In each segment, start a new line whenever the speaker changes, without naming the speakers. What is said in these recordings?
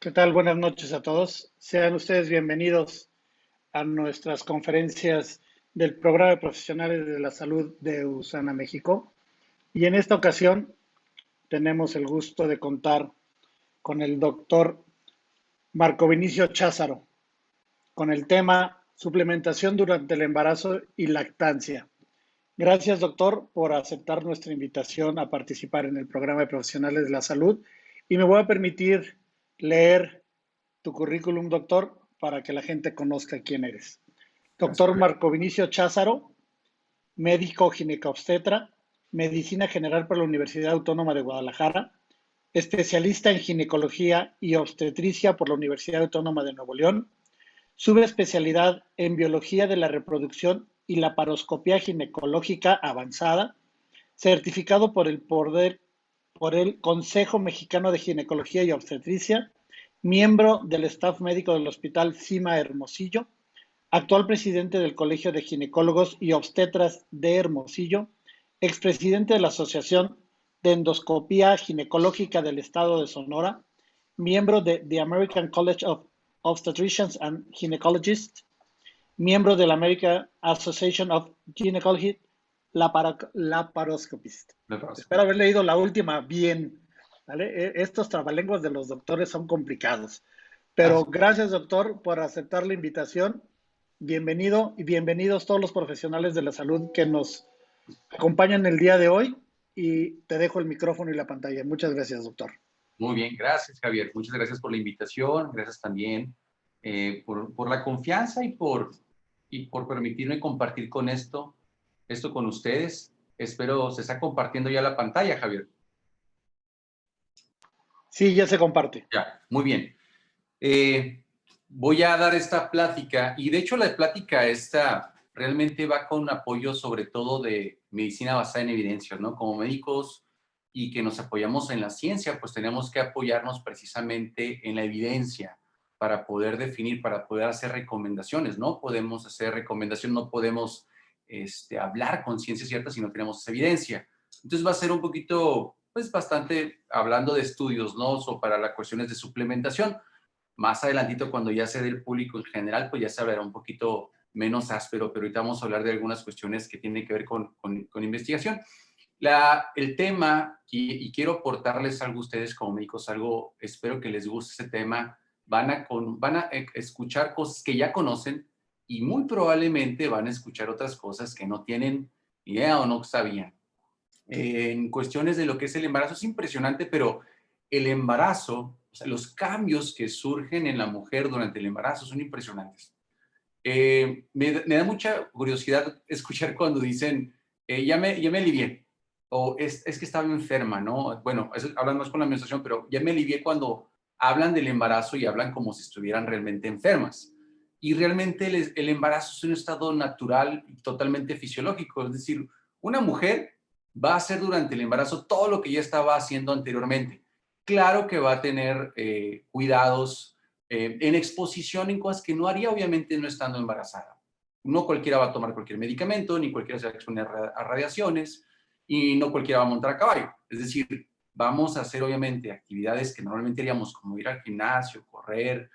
¿Qué tal? Buenas noches a todos. Sean ustedes bienvenidos a nuestras conferencias del Programa de Profesionales de la Salud de USANA México. Y en esta ocasión tenemos el gusto de contar con el doctor Marco Vinicio Cházaro, con el tema suplementación durante el embarazo y lactancia. Gracias, doctor, por aceptar nuestra invitación a participar en el Programa de Profesionales de la Salud. Y me voy a permitir leer tu currículum, doctor, para que la gente conozca quién eres.
Gracias.
Doctor Marco Vinicio Cházaro, médico ginecobstetra, medicina general por la Universidad Autónoma de Guadalajara, especialista en ginecología y obstetricia por la Universidad Autónoma de Nuevo León, subespecialidad en biología de la reproducción y laparoscopía ginecológica avanzada, certificado por el Consejo Mexicano de Ginecología y Obstetricia, miembro del staff médico del Hospital Cima Hermosillo, actual presidente del Colegio de Ginecólogos y Obstetras de Hermosillo, expresidente de la Asociación de Endoscopía Ginecológica del Estado de Sonora, miembro de The American College of Obstetricians and Gynecologists, miembro de la American Association of Gynecology Laparoscopists. Espero haber leído la última bien. ¿Vale? Estos trabalenguas de los doctores son complicados. Pero gracias, doctor, por aceptar la invitación. Bienvenido y bienvenidos todos los profesionales de la salud que nos acompañan el día de hoy. Y te dejo el micrófono y la pantalla. Muchas gracias, doctor.
Muy bien, gracias, Javier. Muchas gracias por la invitación. Gracias también por la confianza y por permitirme compartir con esto con ustedes. Espero se está compartiendo ya la pantalla, Javier.
Sí, ya se comparte.
Ya, muy bien. Voy a dar esta plática y de hecho la plática esta realmente va con apoyo sobre todo de medicina basada en evidencias, ¿no? Como médicos y que nos apoyamos en la ciencia, pues tenemos que apoyarnos precisamente en la evidencia para poder definir, para poder hacer recomendaciones. No podemos hacer recomendaciones, no podemos hablar con ciencia cierta si no tenemos esa evidencia. Entonces va a ser un poquito, pues bastante hablando de estudios, ¿no? O para las cuestiones de suplementación. Más adelantito, cuando ya se dé el público en general, pues ya se hablará un poquito menos áspero, pero ahorita vamos a hablar de algunas cuestiones que tienen que ver con investigación. El tema, y quiero aportarles algo a ustedes como médicos, algo, espero que les guste ese tema, van a escuchar cosas que ya conocen y muy probablemente van a escuchar otras cosas que no tienen idea o no sabían. En cuestiones de lo que es el embarazo es impresionante, pero el embarazo, o sea, los cambios que surgen en la mujer durante el embarazo son impresionantes. Me da mucha curiosidad escuchar cuando dicen, ya me alivié, o es que estaba enferma, ¿no? Bueno, eso hablan más con la menstruación, pero ya me alivié cuando hablan del embarazo y hablan como si estuvieran realmente enfermas. Y realmente el embarazo es un estado natural y totalmente fisiológico, es decir, una mujer va a hacer durante el embarazo todo lo que ya estaba haciendo anteriormente. Claro que va a tener cuidados en exposición en cosas que no haría obviamente no estando embarazada. No cualquiera va a tomar cualquier medicamento, ni cualquiera se va a exponer a radiaciones, y no cualquiera va a montar a caballo. Es decir, vamos a hacer obviamente actividades que normalmente haríamos, como ir al gimnasio, correr,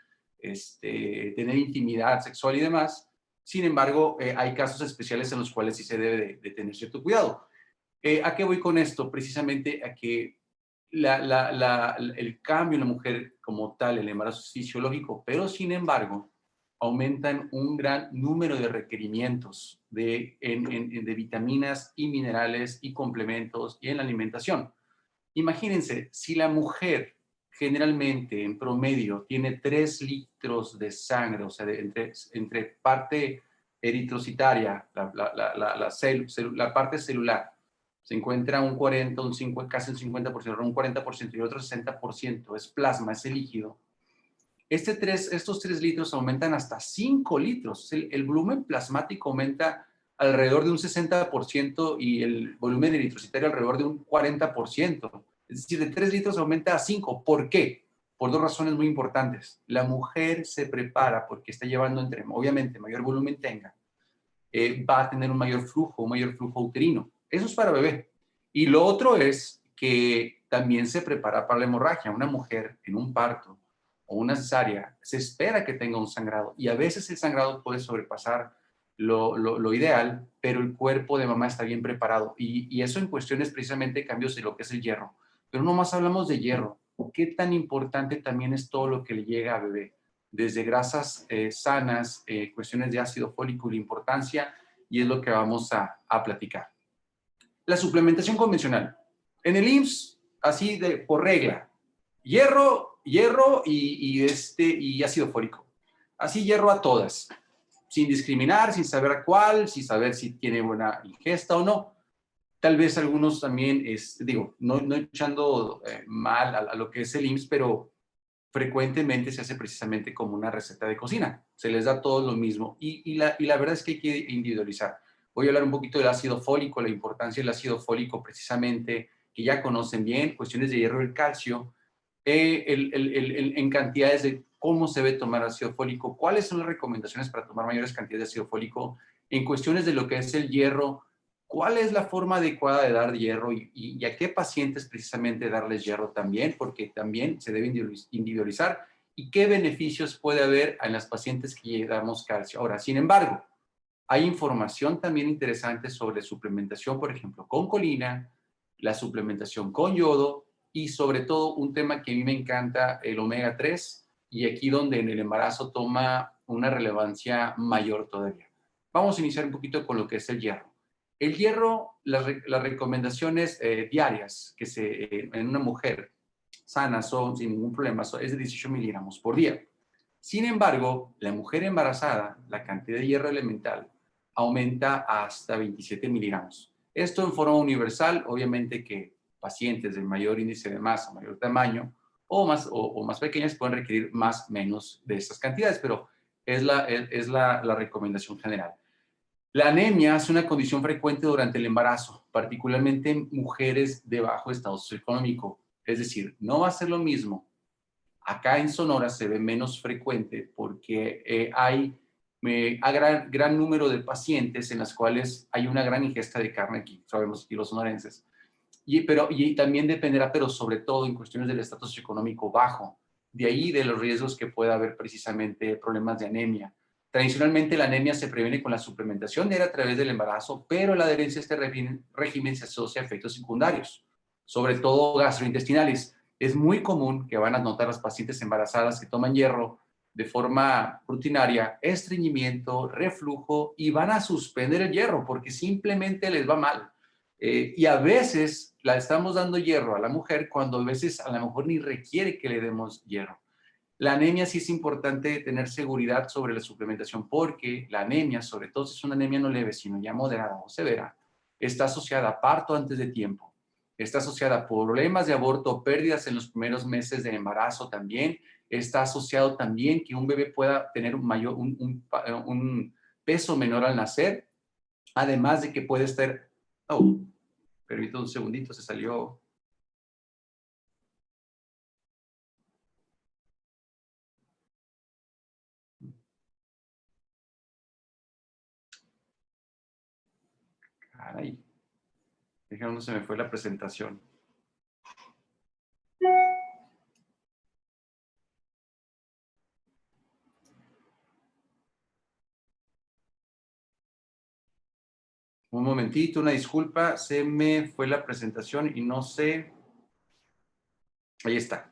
tener intimidad sexual y demás. Sin embargo, hay casos especiales en los cuales sí se debe de tener cierto cuidado. ¿A qué voy con esto? Precisamente a que el cambio en la mujer como tal, el embarazo es fisiológico, pero sin embargo aumentan un gran número de requerimientos de vitaminas y minerales y complementos y en la alimentación. Imagínense, si la mujer generalmente en promedio tiene 3 litros de sangre, o sea, entre parte eritrocitaria, la parte celular, se encuentra un 40, casi un 50%, un 40% y otro 60% es plasma, ese líquido. Estos 3 litros aumentan hasta 5 litros. El volumen plasmático aumenta alrededor de un 60% y el volumen eritrocitario alrededor de un 40%. Es decir, de 3 litros aumenta a 5. ¿Por qué? Por 2 razones muy importantes. La mujer se prepara porque está llevando, obviamente, mayor volumen tenga, va a tener un mayor flujo uterino. Eso es para bebé. Y lo otro es que también se prepara para la hemorragia. Una mujer en un parto o una cesárea, se espera que tenga un sangrado y a veces el sangrado puede sobrepasar lo ideal, pero el cuerpo de mamá está bien preparado y eso en cuestiones precisamente cambios de lo que es el hierro. Pero no más hablamos de hierro. ¿Qué tan importante también es todo lo que le llega a bebé? Desde grasas sanas, cuestiones de ácido fólico y la importancia, y es lo que vamos a platicar. La suplementación convencional. En el IMSS, así de por regla, hierro y ácido fólico. Así hierro a todas, sin discriminar, sin saber cuál, sin saber si tiene buena ingesta o no. Tal vez algunos también, no echando mal a lo que es el IMSS, pero frecuentemente se hace precisamente como una receta de cocina. Se les da todo lo mismo y la verdad es que hay que individualizar. Voy a hablar un poquito del ácido fólico, la importancia del ácido fólico precisamente, que ya conocen bien, cuestiones de hierro y el calcio, en cantidades de cómo se debe tomar ácido fólico, cuáles son las recomendaciones para tomar mayores cantidades de ácido fólico, en cuestiones de lo que es el hierro, cuál es la forma adecuada de dar hierro y a qué pacientes precisamente darles hierro también, porque también se debe individualizar y qué beneficios puede haber en las pacientes que damos calcio. Ahora, sin embargo, hay información también interesante sobre suplementación, por ejemplo, con colina, la suplementación con yodo y sobre todo un tema que a mí me encanta, el omega 3, y aquí donde en el embarazo toma una relevancia mayor todavía. Vamos a iniciar un poquito con lo que es el hierro. El hierro, las recomendaciones diarias en una mujer sana son sin ningún problema, es de 18 miligramos por día. Sin embargo, la mujer embarazada, la cantidad de hierro elemental aumenta hasta 27 miligramos. Esto en forma universal, obviamente que pacientes de mayor índice de masa, mayor tamaño o más pequeñas pueden requerir más o menos de estas cantidades, pero es la recomendación general. La anemia es una condición frecuente durante el embarazo, particularmente en mujeres de bajo estado socioeconómico. Es decir, no va a ser lo mismo. Acá en Sonora se ve menos frecuente porque hay gran número de pacientes en las cuales hay una gran ingesta de carne aquí, sabemos aquí los sonorenses. Y también dependerá, pero sobre todo en cuestiones del estatus socioeconómico bajo. De ahí de los riesgos que pueda haber precisamente problemas de anemia. Tradicionalmente la anemia se previene con la suplementación diaria a través del embarazo, pero la adherencia a este régimen se asocia a efectos secundarios, sobre todo gastrointestinales. Es muy común que van a notar las pacientes embarazadas que toman hierro de forma rutinaria, estreñimiento, reflujo, y van a suspender el hierro porque simplemente les va mal. Y a veces la estamos dando hierro a la mujer cuando a veces a lo mejor ni requiere que le demos hierro. La anemia sí es importante tener seguridad sobre la suplementación porque la anemia, sobre todo si es una anemia no leve, sino ya moderada o severa, está asociada a parto antes de tiempo, está asociada a problemas de aborto, pérdidas en los primeros meses de embarazo también, está asociado también que un bebé pueda tener un peso menor al nacer, además de que puede estar... Oh, permítame un segundito, se salió... Caray, déjame, no se me fue la presentación. Un momentito, una disculpa, se me fue la presentación y no sé... Ahí está.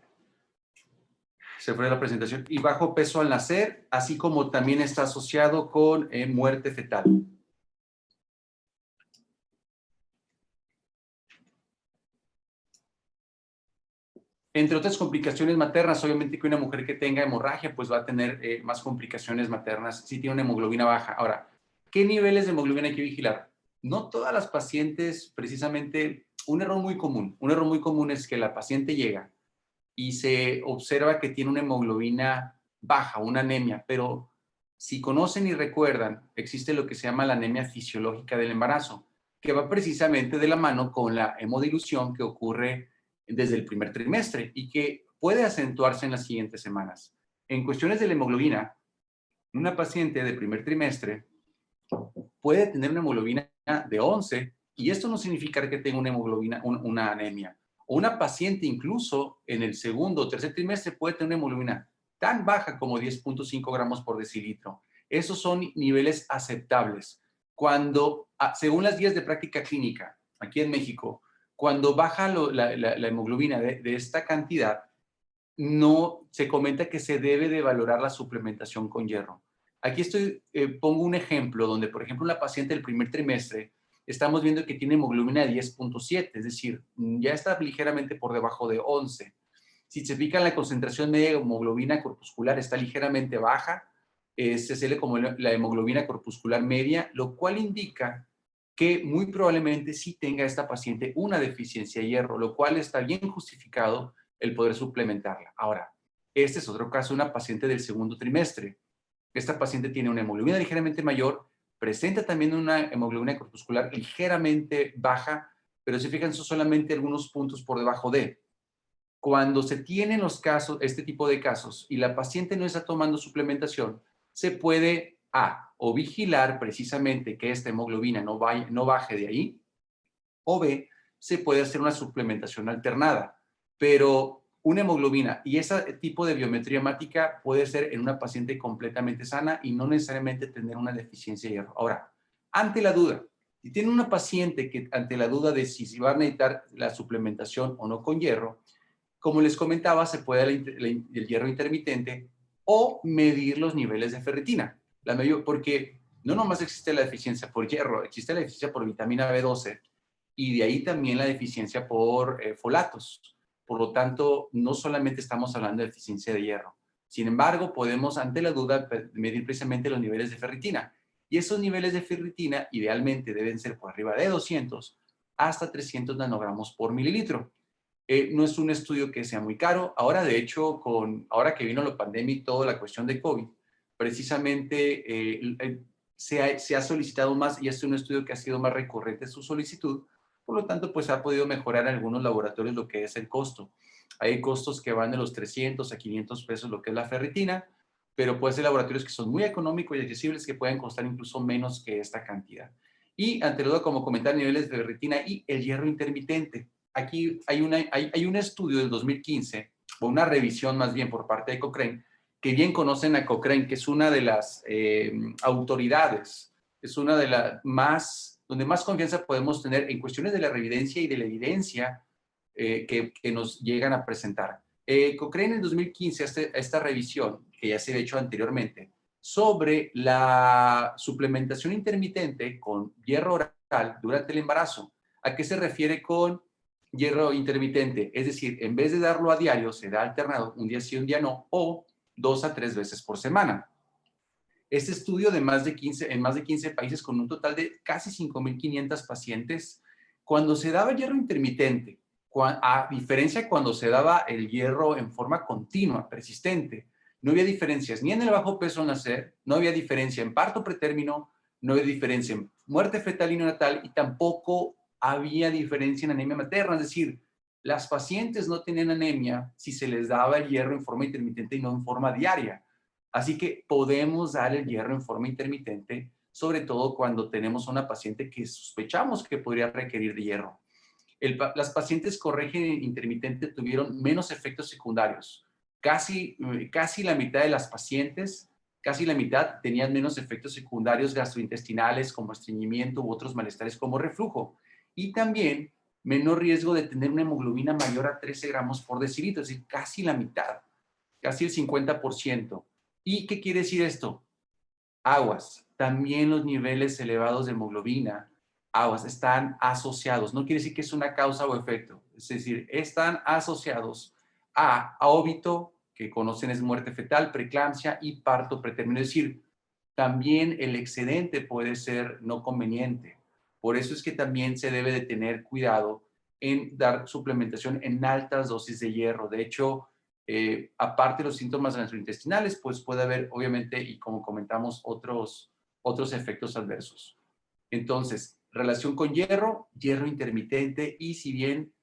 Se fue la presentación. Y bajo peso al nacer, así como también está asociado con muerte fetal. Entre otras complicaciones maternas, obviamente que una mujer que tenga hemorragia, pues va a tener más complicaciones maternas si tiene una hemoglobina baja. Ahora, ¿qué niveles de hemoglobina hay que vigilar? No todas las pacientes, precisamente, un error muy común es que la paciente llega y se observa que tiene una hemoglobina baja, una anemia, pero si conocen y recuerdan, existe lo que se llama la anemia fisiológica del embarazo, que va precisamente de la mano con la hemodilución que ocurre desde el primer trimestre y que puede acentuarse en las siguientes semanas. En cuestiones de la hemoglobina, una paciente de primer trimestre puede tener una hemoglobina de 11 y esto no significa que tenga una hemoglobina, una anemia. O una paciente incluso en el segundo o tercer trimestre puede tener una hemoglobina tan baja como 10.5 gramos por decilitro. Esos son niveles aceptables. Cuando, según las guías de práctica clínica, aquí en México, cuando baja la hemoglobina de esta cantidad, no se comenta que se debe de valorar la suplementación con hierro. Aquí pongo un ejemplo donde, por ejemplo, una paciente del primer trimestre, estamos viendo que tiene hemoglobina de 10.7, es decir, ya está ligeramente por debajo de 11. Si se fija en la concentración media de hemoglobina corpuscular, está ligeramente baja, se sale como la hemoglobina corpuscular media, lo cual indica que muy probablemente sí tenga esta paciente una deficiencia de hierro, lo cual está bien justificado el poder suplementarla. Ahora, este es otro caso, una paciente del segundo trimestre. Esta paciente tiene una hemoglobina ligeramente mayor, presenta también una hemoglobina corpuscular ligeramente baja, pero se fijan, son solamente algunos puntos por debajo de. Cuando se tienen los casos, este tipo de casos, y la paciente no está tomando suplementación, se puede o vigilar precisamente que esta hemoglobina no baje de ahí, o B, se puede hacer una suplementación alternada. Pero una hemoglobina y ese tipo de biometría hemática puede ser en una paciente completamente sana y no necesariamente tener una deficiencia de hierro. Ahora, ante la duda, si tiene una paciente que ante la duda de si va a necesitar la suplementación o no con hierro, como les comentaba, se puede el hierro intermitente o medir los niveles de ferritina. Porque no nomás existe la deficiencia por hierro, existe la deficiencia por vitamina B12 y de ahí también la deficiencia por folatos. Por lo tanto, no solamente estamos hablando de deficiencia de hierro. Sin embargo, podemos, ante la duda, medir precisamente los niveles de ferritina. Y esos niveles de ferritina idealmente deben ser por arriba de 200 hasta 300 nanogramos por mililitro. No es un estudio que sea muy caro. Ahora, de hecho, ahora que vino la pandemia y toda la cuestión de COVID, precisamente se ha solicitado más y es un estudio que ha sido más recurrente su solicitud. Por lo tanto, pues ha podido mejorar en algunos laboratorios lo que es el costo. Hay costos que van de los 300 a 500 pesos lo que es la ferritina, pero puede ser laboratorios que son muy económicos y accesibles que pueden costar incluso menos que esta cantidad. Y ante todo, como comentar, niveles de ferritina y el hierro intermitente. Aquí hay un estudio del 2015, o una revisión más bien por parte de Cochrane, que bien conocen a Cochrane, que es una de las autoridades, es una de las donde más confianza podemos tener en cuestiones de la evidencia y de la evidencia que nos llegan a presentar. Cochrane en 2015 esta revisión, que ya se había hecho anteriormente, sobre la suplementación intermitente con hierro oral durante el embarazo. ¿A qué se refiere con hierro intermitente? Es decir, en vez de darlo a diario, se da alternado, un día sí, un día no, o 2 a 3 veces por semana. Este estudio en más de 15 países con un total de casi 5,500 pacientes, cuando se daba el hierro intermitente, a diferencia cuando se daba el hierro en forma continua, persistente, no había diferencias ni en el bajo peso al nacer, no había diferencia en parto pretérmino, no había diferencia en muerte fetal y neonatal y tampoco había diferencia en anemia materna. Es decir, las pacientes no tenían anemia si se les daba el hierro en forma intermitente y no en forma diaria. Así que podemos dar el hierro en forma intermitente, sobre todo cuando tenemos una paciente que sospechamos que podría requerir de hierro. Las pacientes con régimen intermitente tuvieron menos efectos secundarios. Casi la mitad de las pacientes, casi la mitad, tenían menos efectos secundarios gastrointestinales como estreñimiento u otros malestares como reflujo. Y también menor riesgo de tener una hemoglobina mayor a 13 gramos por decilitro, es decir, casi la mitad, casi el 50%. ¿Y qué quiere decir esto? Aguas, también los niveles elevados de hemoglobina, aguas, están asociados. No quiere decir que es una causa o efecto. Es decir, están asociados a óbito, que conocen es muerte fetal, preeclampsia y parto pretérmino. Es decir, también el excedente puede ser no conveniente. Por eso es que también se debe de tener cuidado en dar suplementación en altas dosis de hierro. De hecho, aparte de los síntomas gastrointestinales, pues puede haber, obviamente, y como comentamos, otros efectos adversos. Entonces, relación con hierro, hierro intermitente, y si bien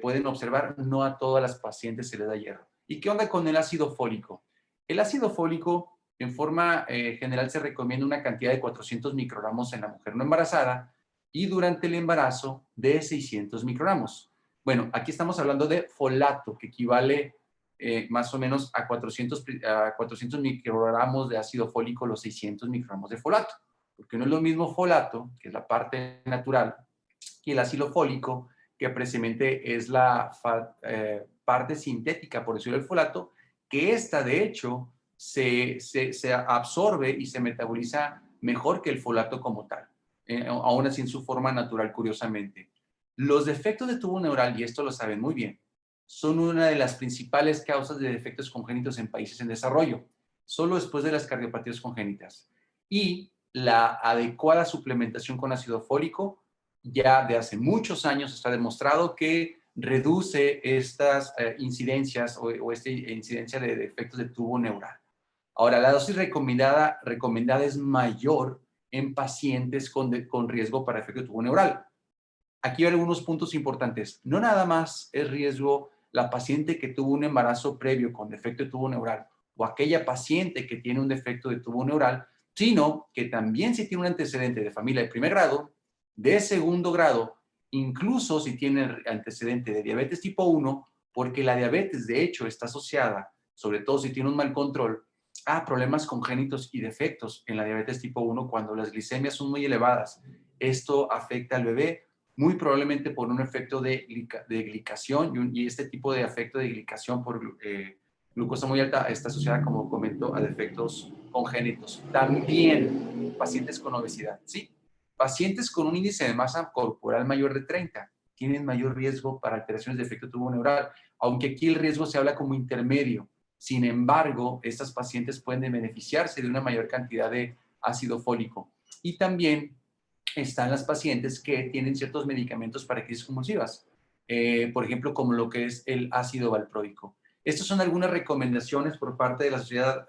pueden observar, no a todas las pacientes se les da hierro. ¿Y qué onda con el ácido fólico? El ácido fólico, en forma general, se recomienda una cantidad de 400 microgramos en la mujer no embarazada y durante el embarazo de 600 microgramos. Bueno, aquí estamos hablando de folato, que equivale más o menos a 400 microgramos de ácido fólico los 600 microgramos de folato. Porque no es lo mismo folato, que es la parte natural, y el ácido fólico, que precisamente es la parte sintética, por decirlo del folato, que esta de hecho se absorbe y se metaboliza mejor que el folato como tal, aún así en su forma natural, curiosamente. Los defectos de tubo neural, y esto lo saben muy bien, son una de las principales causas de defectos congénitos en países en desarrollo, solo después de las cardiopatías congénitas. Y la adecuada suplementación con ácido fólico ya de hace muchos años está demostrado que reduce estas incidencias o esta incidencia de defectos de tubo neural. Ahora, la dosis recomendada es mayor en pacientes con riesgo para efecto de tubo neural. Aquí hay algunos puntos importantes. No nada más es riesgo la paciente que tuvo un embarazo previo con defecto de tubo neural o aquella paciente que tiene un defecto de tubo neural, sino que también si tiene un antecedente de familia de primer grado, de segundo grado, incluso si tiene antecedente de diabetes tipo 1, porque la diabetes de hecho está asociada, sobre todo si tiene un mal control, a problemas congénitos y defectos en la diabetes tipo 1 cuando las glicemias son muy elevadas. Esto afecta al bebé muy probablemente por un efecto de glicación y este tipo de efecto de glicación por glucosa muy alta está asociada, como comento, a defectos congénitos. También pacientes con obesidad, ¿sí? Pacientes con un índice de masa corporal mayor de 30 tienen mayor riesgo para alteraciones de efecto tubo neural, aunque aquí el riesgo se habla como intermedio. Sin embargo, estas pacientes pueden beneficiarse de una mayor cantidad de ácido fólico. Y también están las pacientes que tienen ciertos medicamentos para crisis convulsivas, por ejemplo, como lo que es el ácido valproico. Estas son algunas recomendaciones por parte de la Sociedad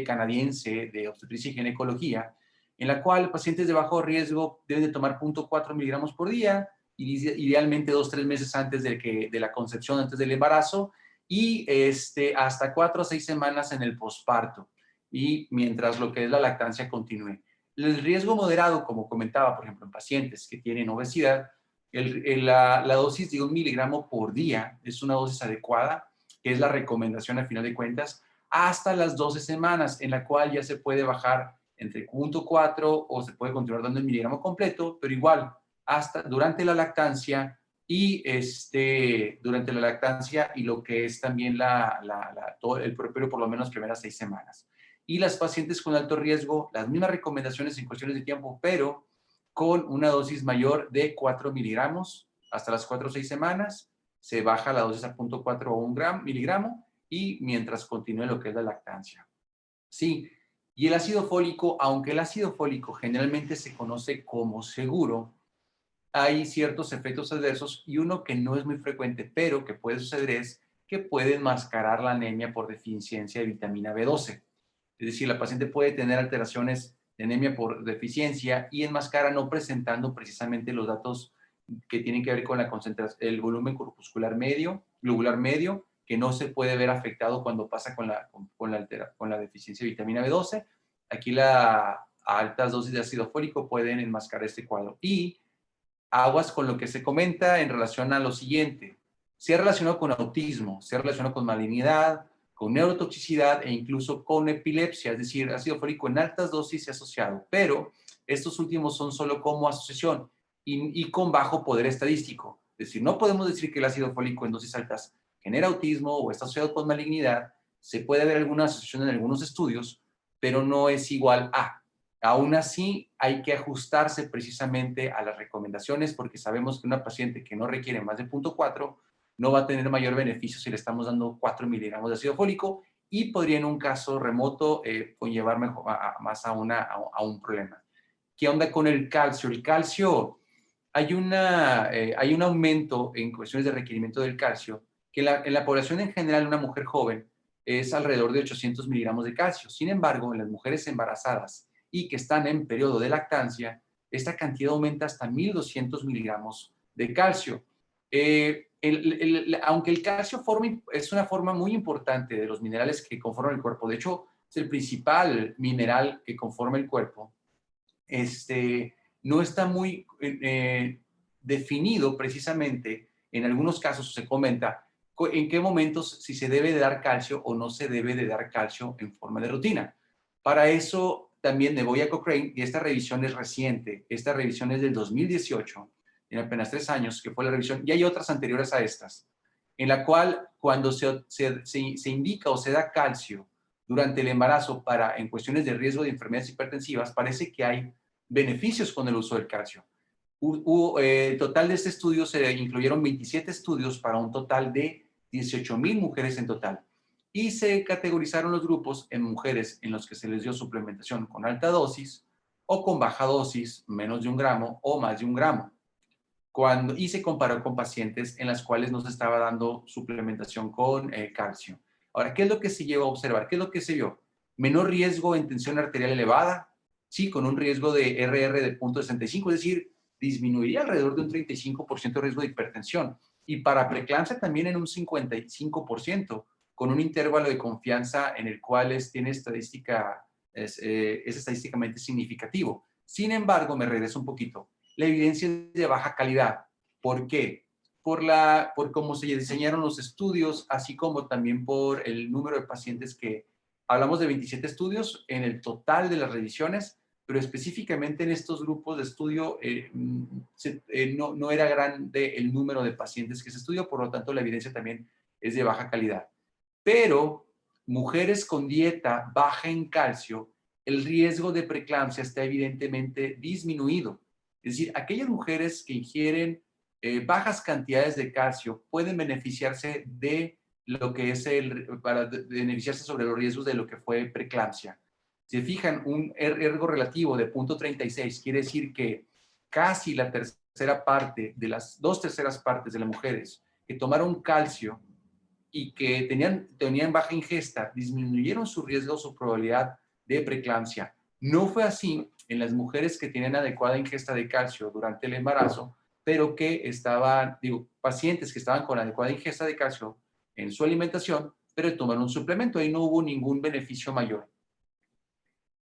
Canadiense de Obstetricia y Ginecología, en la cual pacientes de bajo riesgo deben de tomar 0.4 miligramos por día, idealmente 2-3 meses antes de la concepción, antes del embarazo, y hasta 4 o 6 semanas en el posparto, y mientras lo que es la lactancia continúe. El riesgo moderado, como comentaba, por ejemplo, en pacientes que tienen obesidad, la dosis de 1 miligramo por día es una dosis adecuada, que es la recomendación al final de cuentas, hasta las 12 semanas, en la cual ya se puede bajar entre 0.4 o se puede continuar dando el miligramo completo, pero igual, hasta durante la lactancia y durante la lactancia y lo que es también todo el puerperio por lo menos las primeras 6 semanas. Y las pacientes con alto riesgo, las mismas recomendaciones en cuestiones de tiempo, pero con una dosis mayor de 4 miligramos hasta las 4 o 6 semanas, se baja la dosis a 0.4 o 1 miligramo y mientras continúe lo que es la lactancia. Sí, y el ácido fólico, aunque el ácido fólico generalmente se conoce como seguro, hay ciertos efectos adversos y uno que no es muy frecuente, pero que puede suceder es que puede enmascarar la anemia por deficiencia de vitamina B12. Es decir, la paciente puede tener alteraciones de anemia por deficiencia y enmascara no presentando precisamente los datos que tienen que ver con la concentración, el volumen corpuscular medio, globular medio, que no se puede ver afectado cuando pasa con la deficiencia de vitamina B12. Aquí a altas dosis de ácido fólico pueden enmascarar este cuadro. Y aguas con lo que se comenta en relación a lo siguiente. Se ha relacionado con autismo, se ha relacionado con malignidad, con neurotoxicidad e incluso con epilepsia, es decir, ácido fólico en altas dosis se ha asociado, pero estos últimos son solo como asociación y con bajo poder estadístico. Es decir, no podemos decir que el ácido fólico en dosis altas genera autismo o está asociado con malignidad. Se puede ver alguna asociación en algunos estudios, pero no es igual a. Aún así, hay que ajustarse precisamente a las recomendaciones porque sabemos que una paciente que no requiere más de 0.4 no va a tener mayor beneficio si le estamos dando 4 miligramos de ácido fólico y podría en un caso remoto conllevar más a un problema. ¿Qué onda con el calcio? El calcio, hay un aumento en cuestiones de requerimiento del calcio que en la población en general, una mujer joven es alrededor de 800 miligramos de calcio. Sin embargo, en las mujeres embarazadas y que están en periodo de lactancia, esta cantidad aumenta hasta 1.200 miligramos de calcio. Aunque el calcio es una forma muy importante de los minerales que conforman el cuerpo, de hecho, es el principal mineral que conforma el cuerpo, no está muy definido precisamente, en algunos casos se comenta, en qué momentos si se debe de dar calcio o no se debe de dar calcio en forma de rutina. Para eso también me voy a Cochrane y esta revisión es reciente. Esta revisión es del 2018, tiene apenas 3 años que fue la revisión, y hay otras anteriores a estas, en la cual cuando se indica o se da calcio durante el embarazo en cuestiones de riesgo de enfermedades hipertensivas, parece que hay beneficios con el uso del calcio. El total de este estudio se incluyeron 27 estudios para un total de 18,000 mujeres en total. Y se categorizaron los grupos en mujeres en los que se les dio suplementación con alta dosis o con baja dosis, menos de 1 gramo o más de 1 gramo. Y se comparó con pacientes en las cuales no se estaba dando suplementación con calcio. Ahora, ¿qué es lo que se llegó a observar? ¿Qué es lo que se vio? Menor riesgo en tensión arterial elevada, sí, con un riesgo de RR de 0.65, es decir, disminuiría alrededor de un 35% de riesgo de hipertensión. Y para preeclampsia también en un 55%, con un intervalo de confianza en el cual es estadísticamente significativo. Sin embargo, me regreso un poquito. La evidencia es de baja calidad. ¿Por qué? Por cómo se diseñaron los estudios, así como también por el número de pacientes que hablamos de 27 estudios en el total de las revisiones, pero específicamente en estos grupos de estudio no era grande el número de pacientes que se estudió, por lo tanto la evidencia también es de baja calidad. Pero mujeres con dieta baja en calcio, el riesgo de preeclampsia está evidentemente disminuido. Es decir, aquellas mujeres que ingieren bajas cantidades de calcio pueden beneficiarse de lo que es para beneficiarse sobre los riesgos de lo que fue preeclampsia. Si fijan, un ergo relativo de 0.36 quiere decir que casi la tercera parte de las 2/3 partes de las mujeres que tomaron calcio y que tenían baja ingesta disminuyeron su riesgo, su probabilidad de preeclampsia. No fue así en las mujeres que tenían adecuada ingesta de calcio durante el embarazo, pero que pacientes que estaban con adecuada ingesta de calcio en su alimentación, pero tomaron un suplemento. Ahí no hubo ningún beneficio mayor.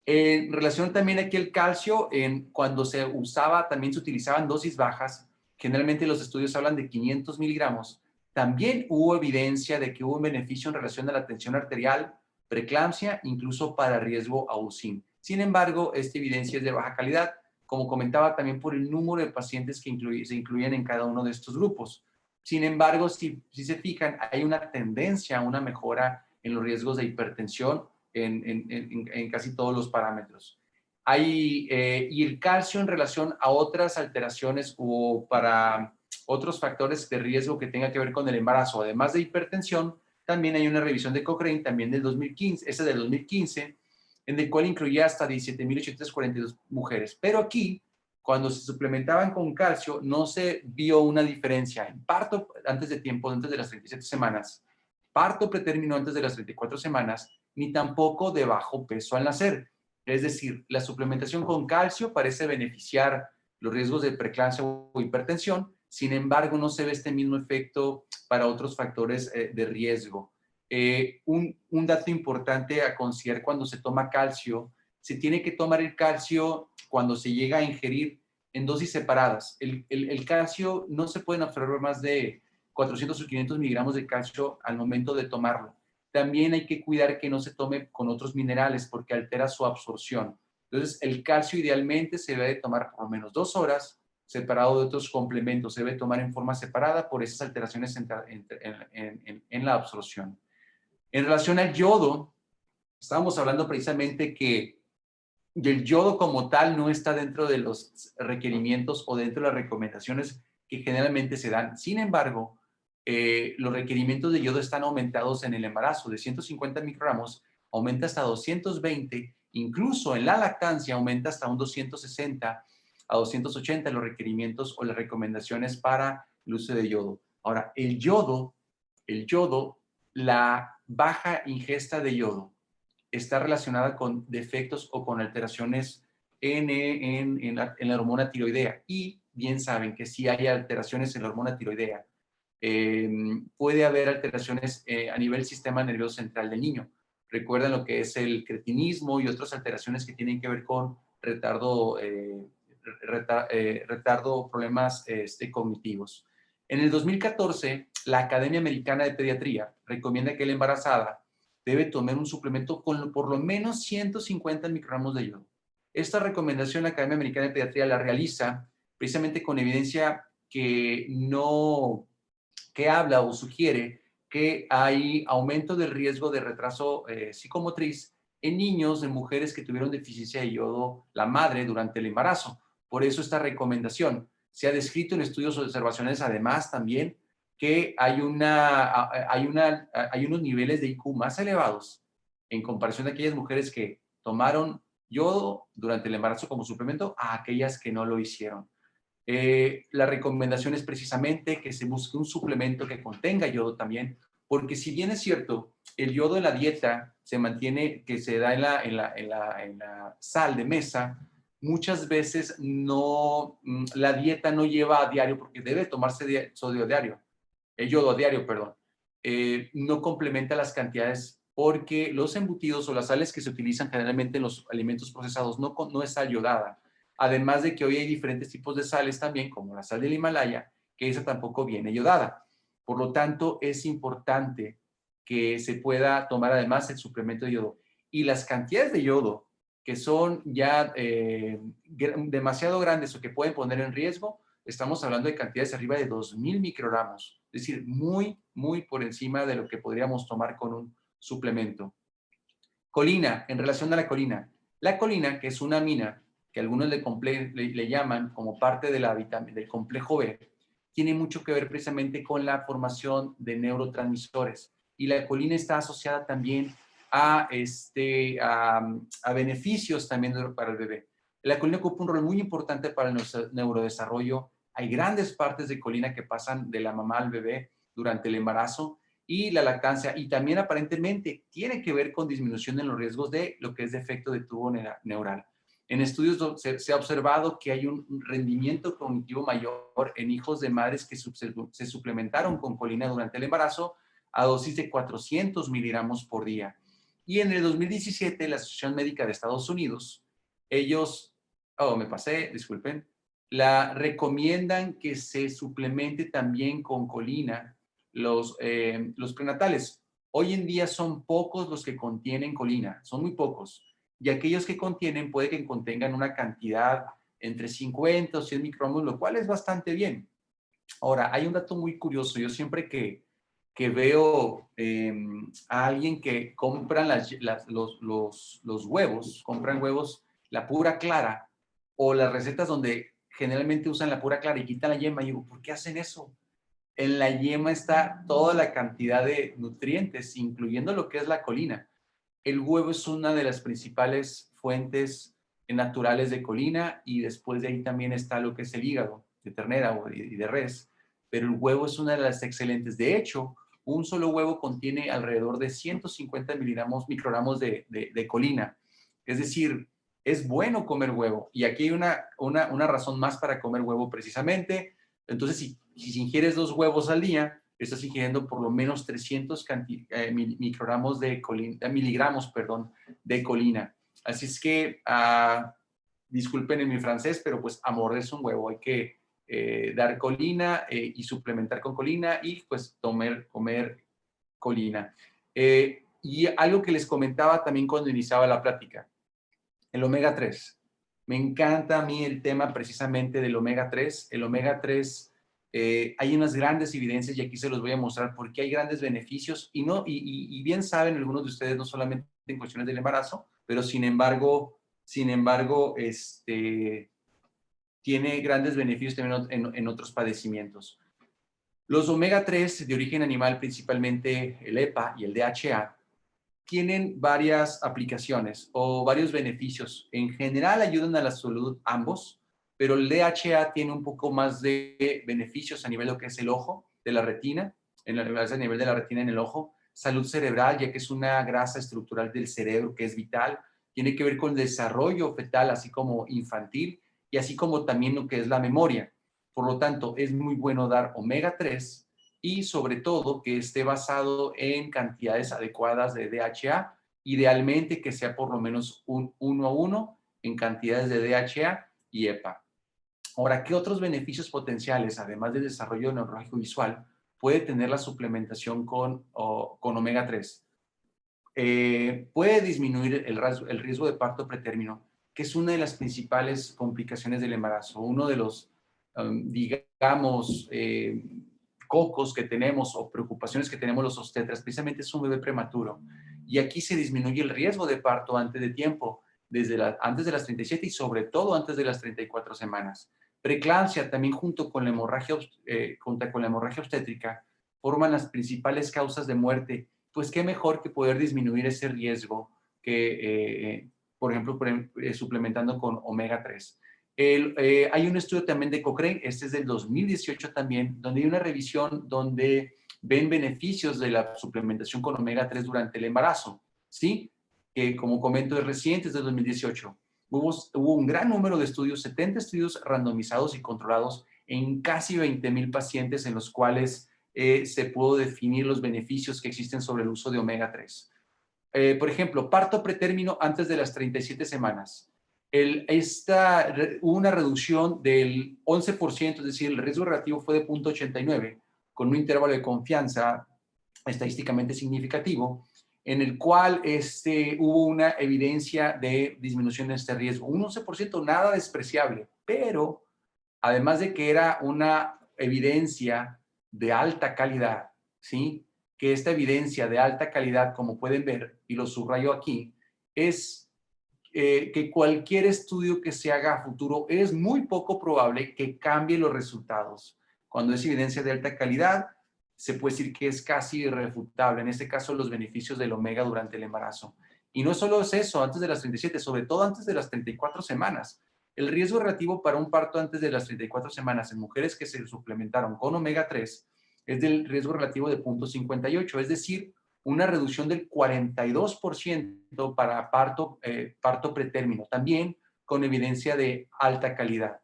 En relación también aquí el calcio, cuando se usaba, también se utilizaban dosis bajas. Generalmente los estudios hablan de 500 miligramos. También hubo evidencia de que hubo un beneficio en relación a la tensión arterial, preeclampsia, incluso para riesgo a UCIN. Sin embargo, esta evidencia es de baja calidad, como comentaba, también por el número de pacientes que se incluyen en cada uno de estos grupos. Sin embargo, si se fijan, hay una tendencia a una mejora en los riesgos de hipertensión en casi todos los parámetros. Y el calcio en relación a otras alteraciones o para otros factores de riesgo que tenga que ver con el embarazo, además de hipertensión, también hay una revisión de Cochrane, también del 2015, esa del 2015, en el cual incluía hasta 17,842 mujeres. Pero aquí, cuando se suplementaban con calcio, no se vio una diferencia en parto antes de tiempo, antes de las 37 semanas, parto pretérmino antes de las 34 semanas, ni tampoco de bajo peso al nacer. Es decir, la suplementación con calcio parece beneficiar los riesgos de preeclampsia o hipertensión, sin embargo, no se ve este mismo efecto para otros factores de riesgo. Un dato importante a considerar cuando se toma calcio, se tiene que tomar el calcio cuando se llega a ingerir en dosis separadas. El calcio no se pueden absorber más de 400 o 500 miligramos de calcio al momento de tomarlo. También hay que cuidar que no se tome con otros minerales porque altera su absorción. Entonces, el calcio idealmente se debe de tomar por lo menos 2 horas, separado de otros complementos. Se debe tomar en forma separada por esas alteraciones en la absorción. En relación al yodo, estábamos hablando precisamente que el yodo como tal no está dentro de los requerimientos o dentro de las recomendaciones que generalmente se dan. Sin embargo, los requerimientos de yodo están aumentados en el embarazo. De 150 microgramos aumenta hasta 220, incluso en la lactancia aumenta hasta un 260 a 280 los requerimientos o las recomendaciones para el uso de yodo. Ahora, el yodo, la baja ingesta de yodo está relacionada con defectos o con alteraciones en la hormona tiroidea. Y bien saben que si hay alteraciones en la hormona tiroidea, puede haber alteraciones a nivel sistema nervioso central del niño. Recuerden lo que es el cretinismo y otras alteraciones que tienen que ver con retardo, problemas cognitivos. En el 2014, la Academia Americana de Pediatría recomienda que la embarazada debe tomar un suplemento con por lo menos 150 microgramos de yodo. Esta recomendación la Academia Americana de Pediatría la realiza precisamente con evidencia que habla o sugiere que hay aumento del riesgo de retraso psicomotriz en niños, en mujeres que tuvieron deficiencia de yodo, la madre, durante el embarazo. Por eso esta recomendación se ha descrito en estudios observacionales, además también que hay unos niveles de IQ más elevados en comparación de aquellas mujeres que tomaron yodo durante el embarazo como suplemento a aquellas que no lo hicieron. La recomendación es precisamente que se busque un suplemento que contenga yodo también, porque si bien es cierto, el yodo en la dieta se mantiene, que se da en la sal de mesa, muchas veces no, la dieta no lleva a diario, porque debe tomarse sodio diario, el yodo a diario, perdón, no complementa las cantidades porque los embutidos o las sales que se utilizan generalmente en los alimentos procesados no es sal yodada. Además de que hoy hay diferentes tipos de sales también, como la sal del Himalaya, que esa tampoco viene yodada. Por lo tanto, es importante que se pueda tomar además el suplemento de yodo. Y las cantidades de yodo que son ya demasiado grandes o que pueden poner en riesgo, estamos hablando de cantidades arriba de 2.000 microgramos, es decir, muy, muy por encima de lo que podríamos tomar con un suplemento. Colina, en relación a la colina, que es una amina, que algunos le llaman como parte de del complejo B, tiene mucho que ver precisamente con la formación de neurotransmisores. Y la colina está asociada también a beneficios también para el bebé. La colina ocupa un rol muy importante para el neurodesarrollo. Hay grandes partes de colina que pasan de la mamá al bebé durante el embarazo y la lactancia, y también aparentemente tiene que ver con disminución en los riesgos de lo que es defecto de tubo neural. En estudios se ha observado que hay un rendimiento cognitivo mayor en hijos de madres que se suplementaron con colina durante el embarazo a dosis de 400 miligramos por día. Y en el 2017, la Asociación Médica de Estados Unidos, ellos, disculpen, la recomiendan que se suplemente también con colina los prenatales. Hoy en día son pocos los que contienen colina, son muy pocos. Y aquellos que contienen puede que contengan una cantidad entre 50 o 100 microgramos, lo cual es bastante bien. Ahora, hay un dato muy curioso. Yo siempre que veo a alguien que compran los huevos, compran huevos, la pura clara, o las recetas donde generalmente usan la pura clara y quitan la yema, y digo, ¿por qué hacen eso? En la yema está toda la cantidad de nutrientes, incluyendo lo que es la colina. El huevo es una de las principales fuentes naturales de colina, y después de ahí también está lo que es el hígado de ternera y de res, pero el huevo es una de las excelentes. De hecho, un solo huevo contiene alrededor de 150 microgramos de colina. Es decir, es bueno comer huevo, y aquí hay una razón más para comer huevo precisamente. Entonces, si ingieres 2 huevos al día, estás ingiriendo por lo menos 300 microgramos de colina, miligramos, perdón, de colina. Así es que, disculpen en mi francés, pero pues a morderse un huevo. Hay que dar colina y suplementar con colina, y pues comer colina. Y algo que les comentaba también cuando iniciaba la plática, el omega 3. Me encanta a mí el tema precisamente del omega 3. El omega 3, hay unas grandes evidencias, y aquí se los voy a mostrar porque hay grandes beneficios, y bien saben algunos de ustedes, no solamente en cuestiones del embarazo, pero sin embargo, tiene grandes beneficios también en otros padecimientos. Los omega 3 de origen animal, principalmente el EPA y el DHA, tienen varias aplicaciones o varios beneficios. En general ayudan a la salud ambos, pero el DHA tiene un poco más de beneficios a nivel de lo que es el ojo, de la retina, a nivel de la retina en el ojo, salud cerebral, ya que es una grasa estructural del cerebro que es vital, tiene que ver con el desarrollo fetal, así como infantil, y así como también lo que es la memoria. Por lo tanto, es muy bueno dar omega 3, y sobre todo que esté basado en cantidades adecuadas de DHA, idealmente que sea por lo menos un 1 a 1 en cantidades de DHA y EPA. Ahora, ¿qué otros beneficios potenciales, además del desarrollo neurológico visual, puede tener la suplementación con omega 3? Puede disminuir el riesgo de parto pretérmino, que es una de las principales complicaciones del embarazo. Uno de los, digamos, cocos que tenemos o preocupaciones que tenemos los obstetras, precisamente es un bebé prematuro. Y aquí se disminuye el riesgo de parto antes de tiempo, antes de las 37 y sobre todo antes de las 34 semanas. Preeclampsia, también junto con la hemorragia obstétrica, forman las principales causas de muerte. Pues qué mejor que poder disminuir ese riesgo que, por ejemplo, suplementando con omega 3. Hay un estudio también de Cochrane, este es del 2018 también, donde hay una revisión donde ven beneficios de la suplementación con omega 3 durante el embarazo, ¿sí? Que como comento es reciente, es del 2018. Hubo un gran número de estudios, 70 estudios randomizados y controlados en casi 20,000 pacientes en los cuales se pudo definir los beneficios que existen sobre el uso de omega 3. Por ejemplo, parto pretérmino antes de las 37 semanas. Hubo una reducción del 11%, es decir, el riesgo relativo fue de 0.89, con un intervalo de confianza estadísticamente significativo, en el cual hubo una evidencia de disminución de este riesgo. Un 11%, nada despreciable, pero además de que era una evidencia de alta calidad, ¿sí? Que esta evidencia de alta calidad, como pueden ver, y lo subrayo aquí, es que cualquier estudio que se haga a futuro es muy poco probable que cambie los resultados. Cuando es evidencia de alta calidad, se puede decir que es casi irrefutable. En este caso, los beneficios del omega durante el embarazo. Y no solo es eso, antes de las 37, sobre todo antes de las 34 semanas. El riesgo relativo para un parto antes de las 34 semanas en mujeres que se suplementaron con omega 3 es del riesgo relativo de 0.58, es decir, una reducción del 42% para parto pretérmino, también con evidencia de alta calidad.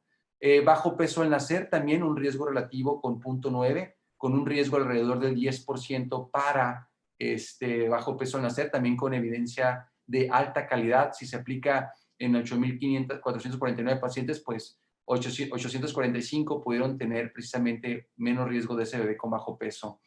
Bajo peso al nacer, también un riesgo relativo con 0.9, con un riesgo alrededor del 10% para bajo peso al nacer, también con evidencia de alta calidad. Si se aplica en 8,449 pacientes, pues 845 pudieron tener precisamente menos riesgo de ese bebé con bajo peso.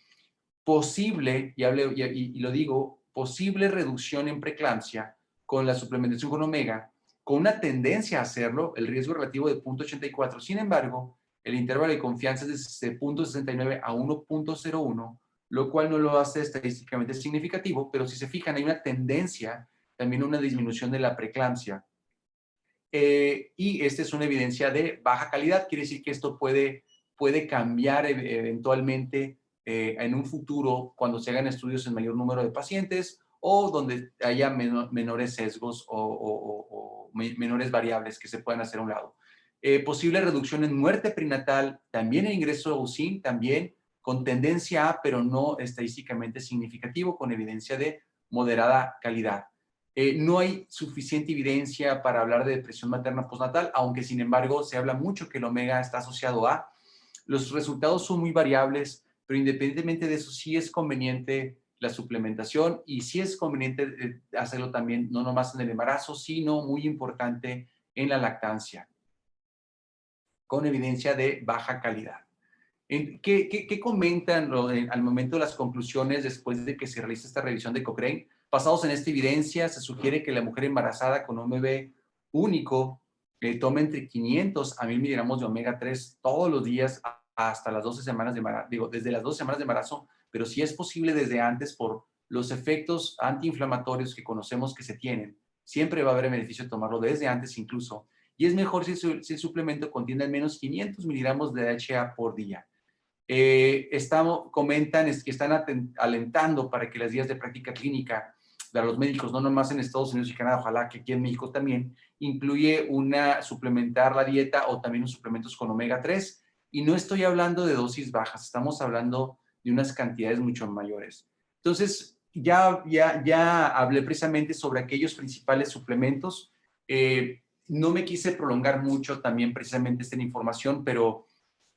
Posible, y lo digo, posible reducción en preeclampsia con la suplementación con omega, con una tendencia a hacerlo, el riesgo relativo de 0.84. Sin embargo, el intervalo de confianza es de 0.69 a 1.01, lo cual no lo hace estadísticamente significativo, pero si se fijan, hay una tendencia, también una disminución de la preeclampsia. Y esta es una evidencia de baja calidad, quiere decir que esto puede cambiar eventualmente en un futuro cuando se hagan estudios en mayor número de pacientes o donde haya menores sesgos o menores variables que se puedan hacer a un lado. Posible reducción en muerte prenatal, también en ingreso a UCI, también con tendencia a, pero no estadísticamente significativo, con evidencia de moderada calidad. No hay suficiente evidencia para hablar de depresión materna postnatal, aunque sin embargo se habla mucho que el omega está asociado a. Los resultados son muy variables, pero independientemente de eso sí es conveniente la suplementación y sí es conveniente hacerlo también, no nomás en el embarazo, sino muy importante en la lactancia, con evidencia de baja calidad. ¿Qué comentan al momento de las conclusiones después de que se realiza esta revisión de Cochrane? Basados en esta evidencia, se sugiere que la mujer embarazada con un bebé único tome entre 500 a 1,000 miligramos de omega 3 todos los días hasta las 12 semanas de embarazo, digo, desde las 12 semanas de embarazo, pero si es posible desde antes por los efectos antiinflamatorios que conocemos que se tienen. Siempre va a haber beneficio de tomarlo desde antes incluso. Y es mejor si el suplemento contiene al menos 500 miligramos de DHA por día. Comentan que están alentando para que las guías de práctica clínica de los médicos, no nomás en Estados Unidos y Canadá, ojalá que aquí en México también, incluye suplementar la dieta o también los suplementos con omega 3. Y no estoy hablando de dosis bajas, estamos hablando de unas cantidades mucho mayores. Entonces, ya hablé precisamente sobre aquellos principales suplementos. No me quise prolongar mucho también precisamente esta información, pero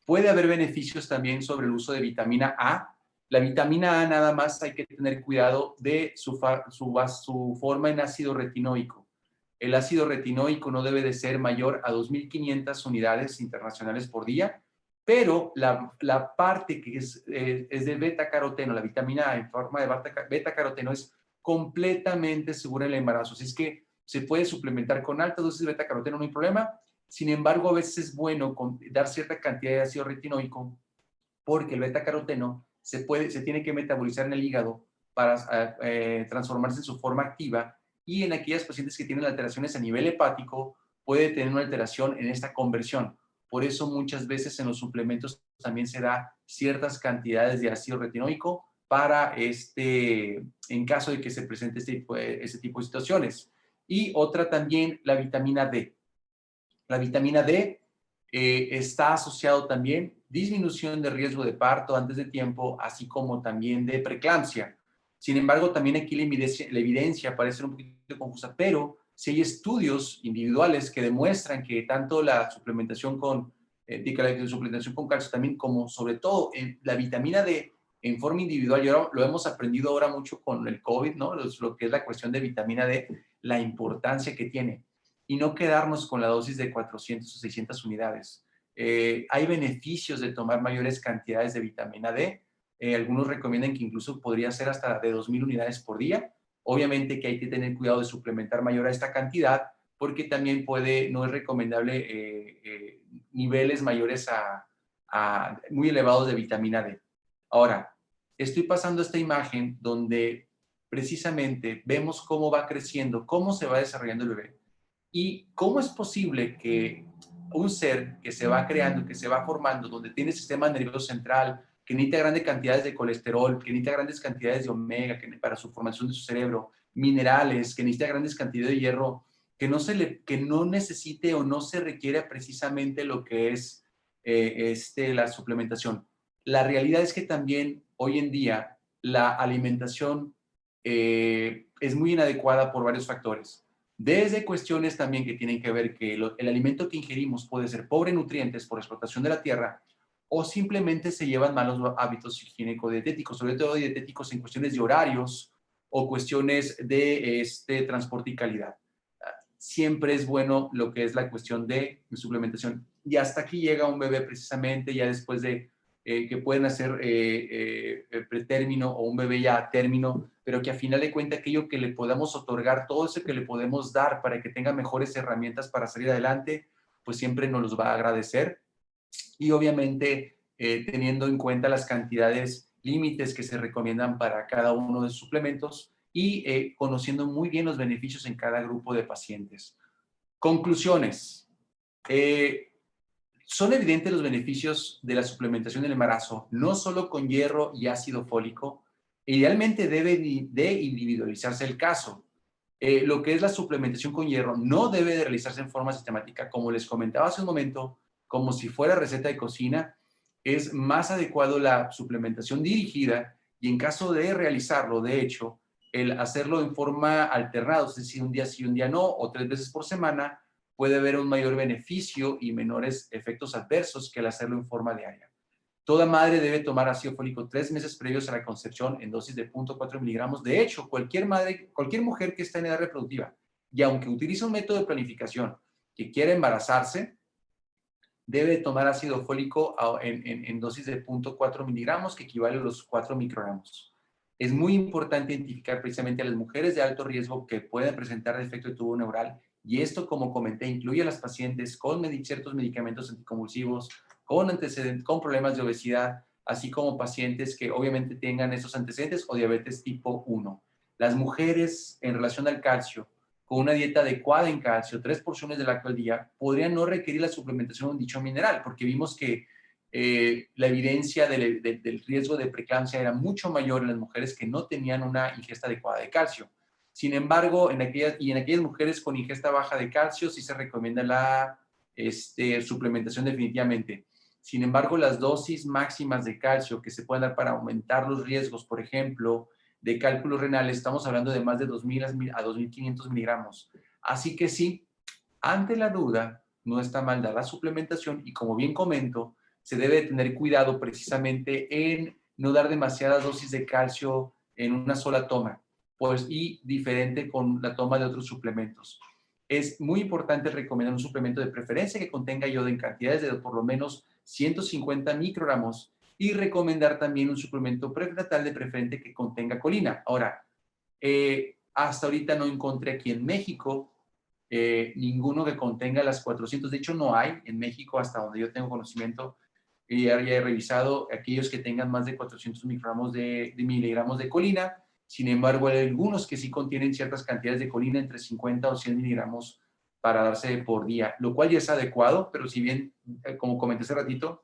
puede haber beneficios también sobre el uso de vitamina A. La vitamina A nada más hay que tener cuidado de su forma en ácido retinoico. El ácido retinoico no debe de ser mayor a 2.500 unidades internacionales por día, pero la parte que es de beta-caroteno, la vitamina A en forma de beta-caroteno, es completamente segura en el embarazo. Así es que se puede suplementar con alta dosis de beta-caroteno, no hay problema. Sin embargo, a veces es bueno dar cierta cantidad de ácido retinoico porque el beta-caroteno se tiene que metabolizar en el hígado para transformarse en su forma activa, y en aquellas pacientes que tienen alteraciones a nivel hepático puede tener una alteración en esta conversión. Por eso muchas veces en los suplementos también se da ciertas cantidades de ácido retinoico para en caso de que se presente este tipo de situaciones. Y otra también, la vitamina D. La vitamina D está asociado también disminución de riesgo de parto antes de tiempo, así como también de preeclampsia. Sin embargo, también aquí la evidencia parece un poquito confusa, pero sí hay estudios individuales que demuestran que tanto la suplementación con calcio también, como sobre todo la vitamina D en forma individual, y ahora lo hemos aprendido ahora mucho con el COVID, ¿no? Lo que es la cuestión de vitamina D, la importancia que tiene, y no quedarnos con la dosis de 400 o 600 unidades. Hay beneficios de tomar mayores cantidades de vitamina D. Algunos recomiendan que incluso podría ser hasta de 2.000 unidades por día. Obviamente que hay que tener cuidado de suplementar mayor a esta cantidad, porque también no es recomendable niveles mayores a muy elevados de vitamina D. Ahora, estoy pasando esta imagen donde precisamente vemos cómo va creciendo, cómo se va desarrollando el bebé. ¿Y cómo es posible que un ser que se va creando, que se va formando, donde tiene sistema nervioso central, que necesita grandes cantidades de colesterol, que necesita grandes cantidades de omega para su formación de su cerebro, minerales, que necesita grandes cantidades de hierro, que no necesite o no se requiere precisamente lo que es la suplementación? La realidad es que también hoy en día la alimentación es muy inadecuada por varios factores. Desde cuestiones también que tienen que ver que el alimento que ingerimos puede ser pobre en nutrientes por explotación de la tierra, o simplemente se llevan malos hábitos higiénico-dietéticos, sobre todo dietéticos en cuestiones de horarios o cuestiones de transporte y calidad. Siempre es bueno lo que es la cuestión de suplementación. Y hasta aquí llega un bebé precisamente ya después de que pueden hacer pretérmino o un bebé ya a término, pero que a final de cuentas aquello que le podamos otorgar, todo eso que le podemos dar para que tenga mejores herramientas para salir adelante, pues siempre nos los va a agradecer. Y obviamente teniendo en cuenta las cantidades límites que se recomiendan para cada uno de sus suplementos, y conociendo muy bien los beneficios en cada grupo de pacientes. Conclusiones. Son evidentes los beneficios de la suplementación del embarazo, no solo con hierro y ácido fólico. Idealmente debe de individualizarse el caso. Lo que es la suplementación con hierro no debe de realizarse en forma sistemática, como les comentaba hace un momento, como si fuera receta de cocina. Es más adecuado la suplementación dirigida, y en caso de realizarlo, de hecho, el hacerlo en forma alternada, es decir, un día sí, un día no, o 3 veces por semana, puede haber un mayor beneficio y menores efectos adversos que el hacerlo en forma diaria. Toda madre debe tomar ácido fólico 3 meses previos a la concepción en dosis de 0.4 miligramos. De hecho, cualquier mujer que está en edad reproductiva, y aunque utilice un método de planificación, que quiera embarazarse, debe tomar ácido fólico en dosis de 0.4 miligramos, que equivale a los 4 microgramos. Es muy importante identificar precisamente a las mujeres de alto riesgo que pueden presentar defecto de tubo neural, y esto, como comenté, incluye a las pacientes con ciertos medicamentos anticonvulsivos, con antecedentes, con problemas de obesidad, así como pacientes que obviamente tengan esos antecedentes o diabetes tipo 1. Las mujeres en relación al calcio, con una dieta adecuada en calcio, 3 porciones de lácteo al día, podrían no requerir la suplementación de dicho mineral, porque vimos que la evidencia del riesgo de preeclampsia era mucho mayor en las mujeres que no tenían una ingesta adecuada de calcio. Sin embargo, en aquellas mujeres con ingesta baja de calcio sí se recomienda la suplementación definitivamente. Sin embargo, las dosis máximas de calcio que se pueden dar para aumentar los riesgos, por ejemplo, de cálculos renales, estamos hablando de más de 2.000 a 2.500 miligramos. Así que sí, ante la duda, no está mal dar la suplementación, y como bien comento, se debe tener cuidado precisamente en no dar demasiadas dosis de calcio en una sola toma, pues, y diferente con la toma de otros suplementos. es muy importante recomendar un suplemento de preferencia que contenga yodo en cantidades de por lo menos 150 microgramos y recomendar también un suplemento prenatal de preferente que contenga colina. Ahora, hasta ahorita no encontré aquí en México ninguno que contenga las 400. De hecho, no hay en México, hasta donde yo tengo conocimiento, y ya he revisado aquellos que tengan más de 400 microgramos de miligramos de colina. Sin embargo, hay algunos que sí contienen ciertas cantidades de colina, entre 50 o 100 miligramos para darse por día, lo cual ya es adecuado, pero si bien, como comenté hace ratito,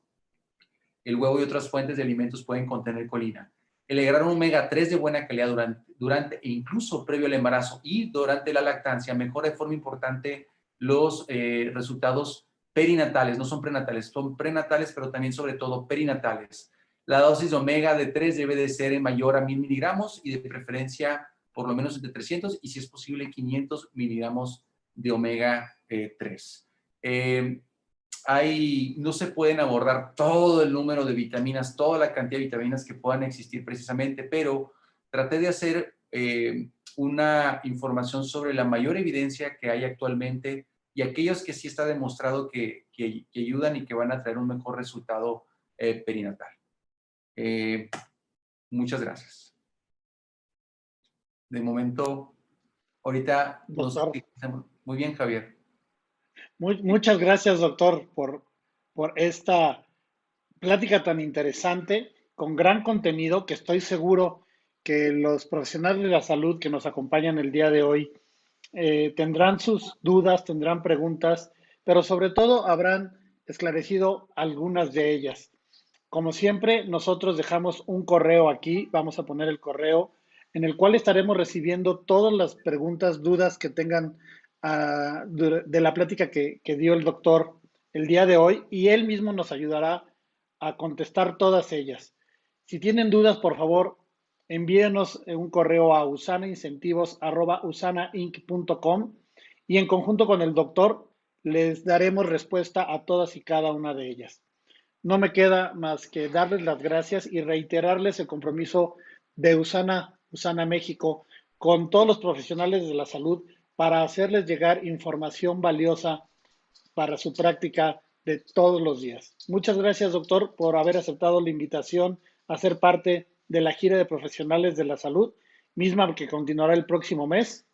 el huevo y otras fuentes de alimentos pueden contener colina. El agregar un omega 3 de buena calidad durante e incluso previo al embarazo y durante la lactancia mejora de forma importante los resultados perinatales, no son prenatales, son prenatales, pero también sobre todo perinatales. La dosis de omega de 3 debe de ser mayor a 1000 miligramos y de preferencia por lo menos entre 300 y si es posible 500 miligramos de omega 3. No se pueden abordar todo el número de vitaminas, toda la cantidad de vitaminas que puedan existir precisamente, pero traté de hacer una información sobre la mayor evidencia que hay actualmente y aquellos que sí está demostrado que ayudan y que van a traer un mejor resultado perinatal. Muchas gracias. De momento, ahorita nos...
Doctor.
Muy bien, Javier.
Muchas gracias, doctor, por esta plática tan interesante, con gran contenido, que estoy seguro que los profesionales de la salud que nos acompañan el día de hoy tendrán sus dudas, tendrán preguntas, pero sobre todo habrán esclarecido algunas de ellas. Como siempre, nosotros dejamos un correo aquí, vamos a poner el correo, en el cual estaremos recibiendo todas las preguntas, dudas que tengan de la plática que dio el doctor el día de hoy, y él mismo nos ayudará a contestar todas ellas. Si tienen dudas, por favor, envíenos un correo a usanaincentivos@usanainc.com y en conjunto con el doctor les daremos respuesta a todas y cada una de ellas. No me queda más que darles las gracias y reiterarles el compromiso de Usana México con todos los profesionales de la salud para hacerles llegar información valiosa para su práctica de todos los días. Muchas gracias, doctor, por haber aceptado la invitación a ser parte de la gira de profesionales de la salud, misma que continuará el próximo mes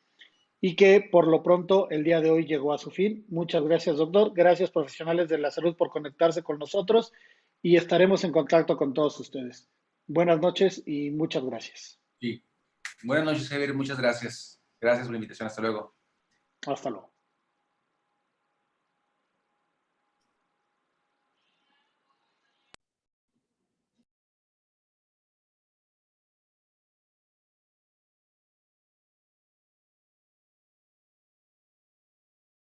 y que por lo pronto el día de hoy llegó a su fin. Muchas gracias, doctor. Gracias, profesionales de la salud, por conectarse con nosotros y estaremos en contacto con todos ustedes. Buenas noches y muchas gracias.
Sí. Buenas noches, Javier. Muchas gracias. Gracias por la invitación. Hasta luego.
Hasta luego.